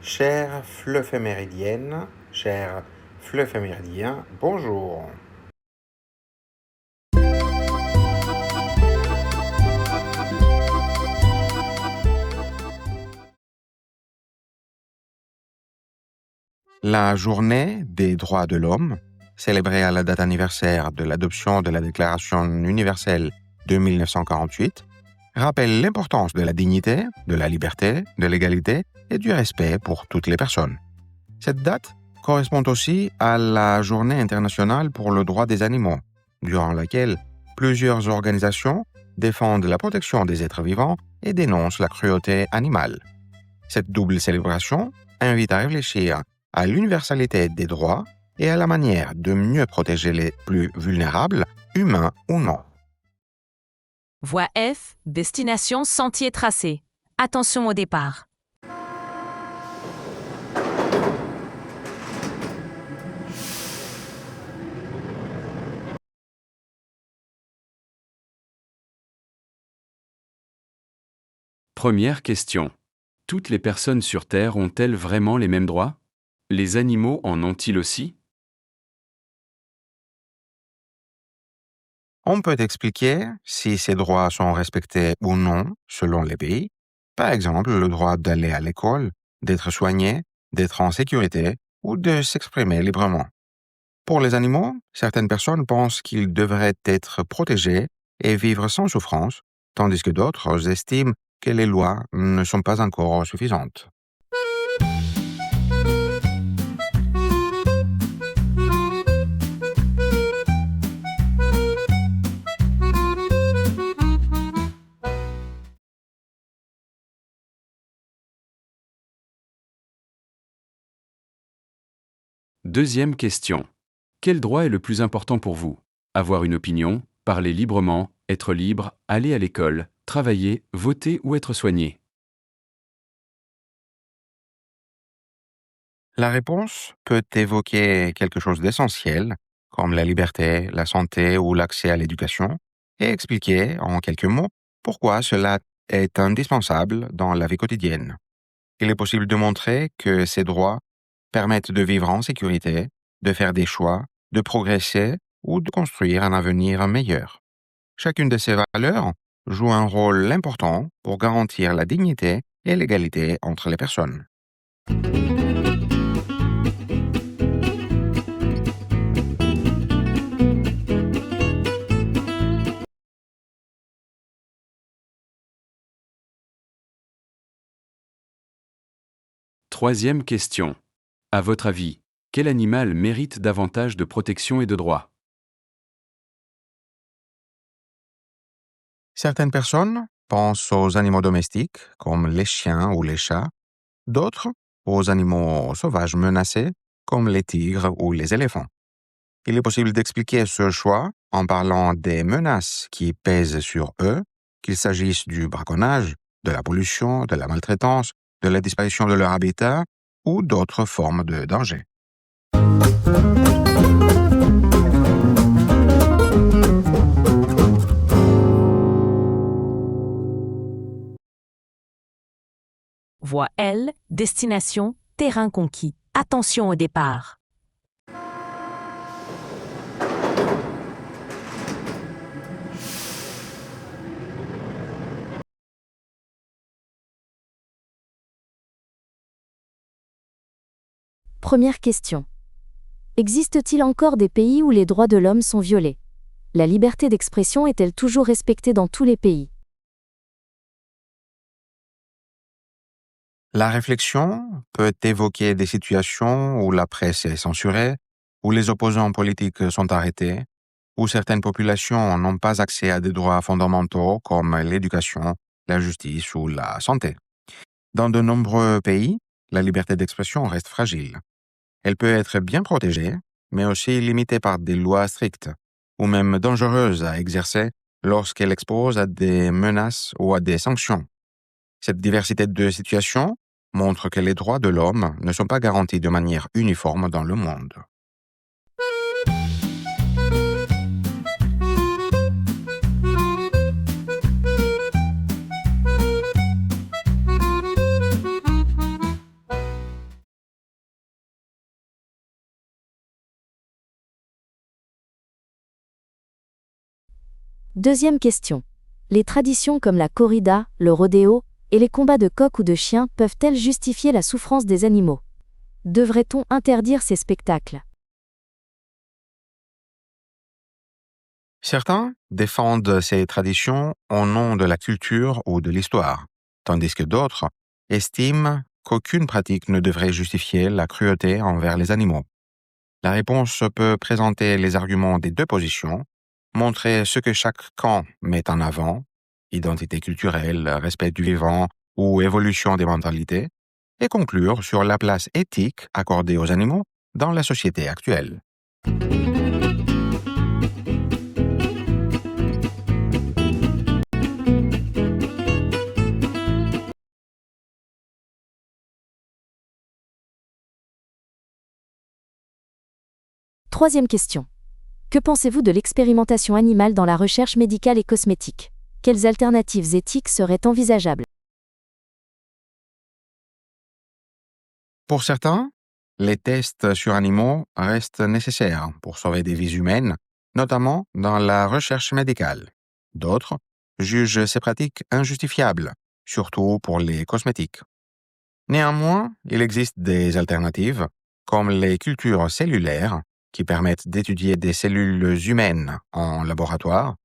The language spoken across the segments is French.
Chère fleuve méridienne, cher fleuve méridien, bonjour. La journée des droits de l'homme, célébrée à la date anniversaire de l'adoption de la Déclaration universelle de 1948, rappelle l'importance de la dignité, de la liberté, de l'égalité et du respect pour toutes les personnes. Cette date correspond aussi à la Journée internationale pour le droit des animaux, durant laquelle plusieurs organisations défendent la protection des êtres vivants et dénoncent la cruauté animale. Cette double célébration invite à réfléchir à l'universalité des droits et à la manière de mieux protéger les plus vulnérables, humains ou non. Voie F, destination sentier tracé. Attention au départ. Première question. Toutes les personnes sur Terre ont-elles vraiment les mêmes droits? Les animaux en ont-ils aussi? On peut expliquer si ces droits sont respectés ou non selon les pays. Par exemple, le droit d'aller à l'école, d'être soigné, d'être en sécurité ou de s'exprimer librement. Pour les animaux, certaines personnes pensent qu'ils devraient être protégés et vivre sans souffrance, tandis que d'autres estiment que les lois ne sont pas encore suffisantes. Deuxième question. Quel droit est le plus important pour vous? Avoir une opinion, parler librement, être libre, aller à l'école, travailler, voter ou être soigné? La réponse peut évoquer quelque chose d'essentiel, comme la liberté, la santé ou l'accès à l'éducation, et expliquer, en quelques mots, pourquoi cela est indispensable dans la vie quotidienne. Il est possible de montrer que ces droits permettent de vivre en sécurité, de faire des choix, de progresser ou de construire un avenir meilleur. Chacune de ces valeurs joue un rôle important pour garantir la dignité et l'égalité entre les personnes. Troisième question. À votre avis, quel animal mérite davantage de protection et de droits? Certaines personnes pensent aux animaux domestiques, comme les chiens ou les chats, d'autres aux animaux sauvages menacés, comme les tigres ou les éléphants. Il est possible d'expliquer ce choix en parlant des menaces qui pèsent sur eux, qu'il s'agisse du braconnage, de la pollution, de la maltraitance, de la disparition de leur habitat ou d'autres formes de danger. Voie L, destination terrain conquis. Attention au départ. Première question. Existe-t-il encore des pays où les droits de l'homme sont violés? La liberté d'expression est-elle toujours respectée dans tous les pays? La réflexion peut évoquer des situations où la presse est censurée, où les opposants politiques sont arrêtés, où certaines populations n'ont pas accès à des droits fondamentaux comme l'éducation, la justice ou la santé. Dans de nombreux pays, la liberté d'expression reste fragile. Elle peut être bien protégée, mais aussi limitée par des lois strictes, ou même dangereuse à exercer lorsqu'elle expose à des menaces ou à des sanctions. Cette diversité de situations montre que les droits de l'homme ne sont pas garantis de manière uniforme dans le monde. Deuxième question. Les traditions comme la corrida, le rodéo et les combats de coqs ou de chiens peuvent-elles justifier la souffrance des animaux? Devrait-on interdire ces spectacles? Certains défendent ces traditions au nom de la culture ou de l'histoire, tandis que d'autres estiment qu'aucune pratique ne devrait justifier la cruauté envers les animaux. La réponse peut présenter les arguments des deux positions, montrer ce que chaque camp met en avant, identité culturelle, respect du vivant ou évolution des mentalités, et conclure sur la place éthique accordée aux animaux dans la société actuelle. Troisième question. Que pensez-vous de l'expérimentation animale dans la recherche médicale et cosmétique? Quelles alternatives éthiques seraient envisageables? Pour certains, les tests sur animaux restent nécessaires pour sauver des vies humaines, notamment dans la recherche médicale. D'autres jugent ces pratiques injustifiables, surtout pour les cosmétiques. Néanmoins, il existe des alternatives, comme les cultures cellulaires, qui permettent d'étudier des cellules humaines en laboratoire,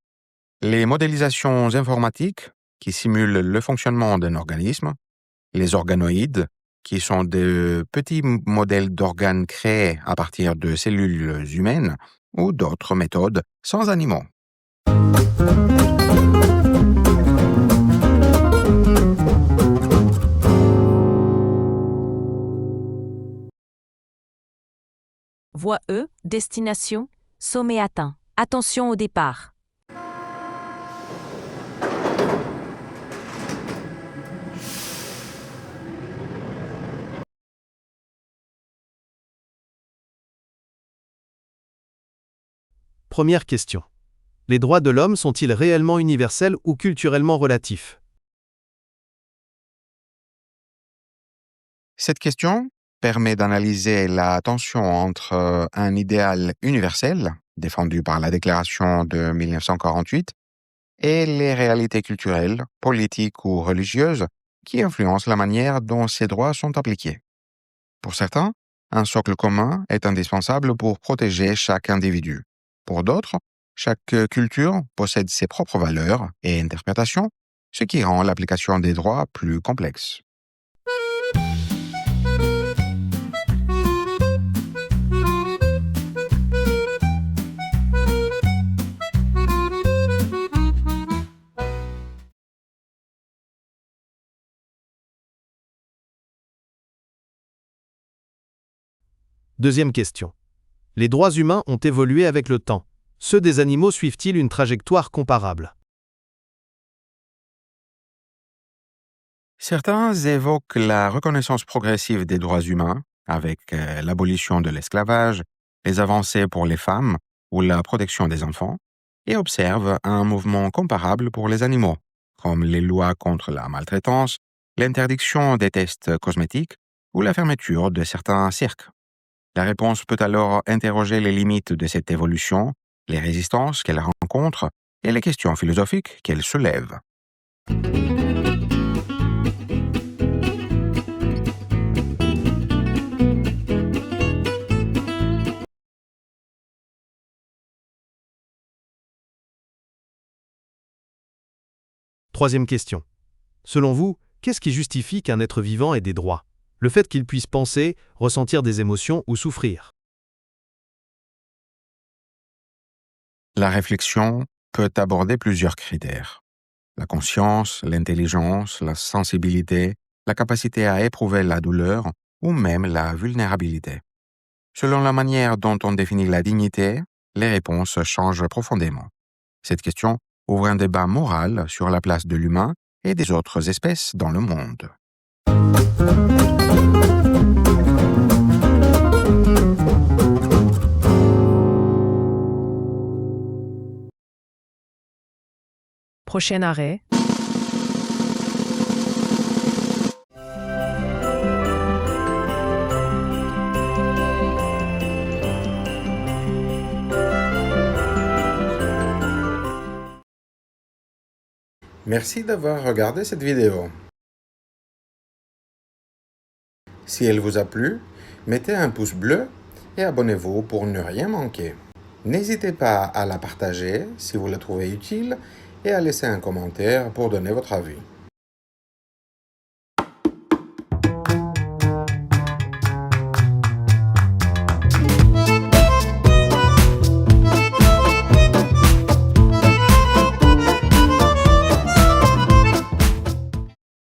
les modélisations informatiques, qui simulent le fonctionnement d'un organisme, les organoïdes, qui sont de petits modèles d'organes créés à partir de cellules humaines, ou d'autres méthodes sans animaux. Voie E, destination, sommet atteint. Attention au départ. Première question. Les droits de l'homme sont-ils réellement universels ou culturellement relatifs? Cette question permet d'analyser la tension entre un idéal universel, défendu par la Déclaration de 1948, et les réalités culturelles, politiques ou religieuses qui influencent la manière dont ces droits sont appliqués. Pour certains, un socle commun est indispensable pour protéger chaque individu. Pour d'autres, chaque culture possède ses propres valeurs et interprétations, ce qui rend l'application des droits plus complexe. Deuxième question. Les droits humains ont évolué avec le temps. Ceux des animaux suivent-ils une trajectoire comparable? Certains évoquent la reconnaissance progressive des droits humains avec l'abolition de l'esclavage, les avancées pour les femmes ou la protection des enfants, et observent un mouvement comparable pour les animaux, comme les lois contre la maltraitance, l'interdiction des tests cosmétiques ou la fermeture de certains cirques. La réponse peut alors interroger les limites de cette évolution, les résistances qu'elle rencontre et les questions philosophiques qu'elle soulève. Troisième question. Selon vous, qu'est-ce qui justifie qu'un être vivant ait des droits? Le fait qu'il puisse penser, ressentir des émotions ou souffrir? La réflexion peut aborder plusieurs critères. La conscience, l'intelligence, la sensibilité, la capacité à éprouver la douleur ou même la vulnérabilité. Selon la manière dont on définit la dignité, les réponses changent profondément. Cette question ouvre un débat moral sur la place de l'humain et des autres espèces dans le monde. Prochain arrêt. Merci d'avoir regardé cette vidéo. Si elle vous a plu, mettez un pouce bleu et abonnez-vous pour ne rien manquer. N'hésitez pas à la partager si vous la trouvez utile et à laisser un commentaire pour donner votre avis.